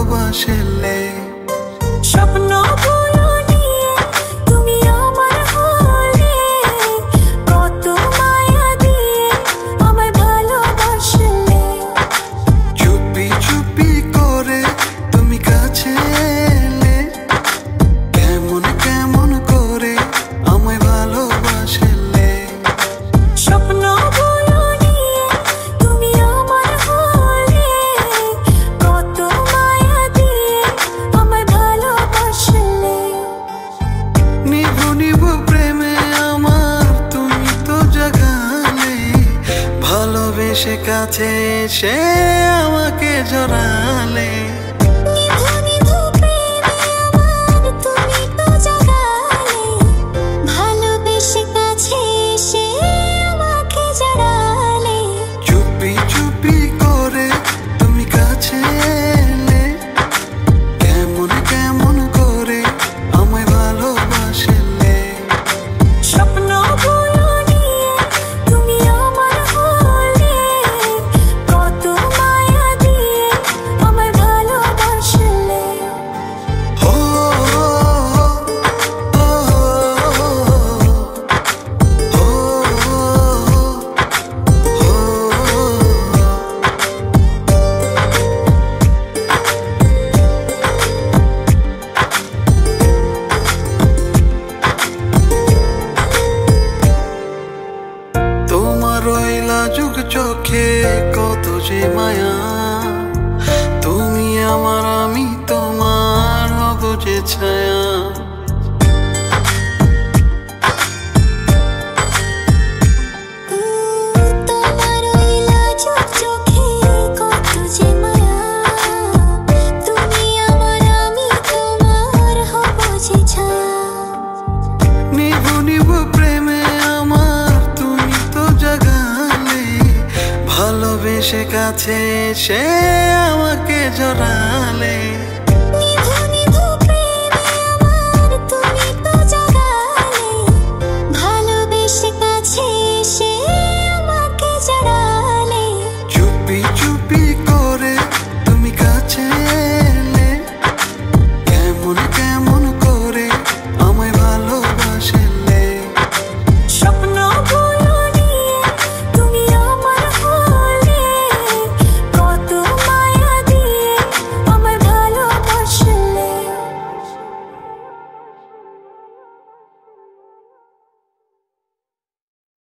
ভালোবাসলে। স্বপ্ন বলো নিয়ে তুমি আমার হলে, কত মায়া দিয়ে আমায় ভালোবাসলে। চুপি চুপি করে তুমি কাছে এলে, কেমন কেমন করে আমায় ভালোবাসলে। স্বপ্ন বলো নিয়ে তুমি আমার হলে, কত মায়া দিয়ে আমায় ভালোবাসলে। নিভু নিভু প্রেমে আমার তুমি তো জাগালে, ভালোবেসে কাছে এসে আমাকে জড়ালে। নিভু নিভু প্রেমে আমার তুমি তো জাগালে, ভালোবেসে কাছে এসে আমাকে জড়ালে। চুপি চুপি করে তুমি কাছে এলে, কেমন কেমন করে আমায় ভালোবাসলে। স্বপ্ন বলো নিয়ে তুমি আমার হলে, কত মায়া দিয়ে আমায় ভালোবাসলে। ও, ও, ও, তোমার ওই লাজুক চোখে কত যে মায়া, তুমি আমার আমি তোমার হব যে ছায়া। তোমার ওই লাজুক চোখে কত যে মায়া, তুমি আমার আমি তোমার হব যে ছায়া। নিভু নিভু প্রেমে আমার তুমি তো জাগালে, ভালোবেসে কাছে এসে আমাকে জড়া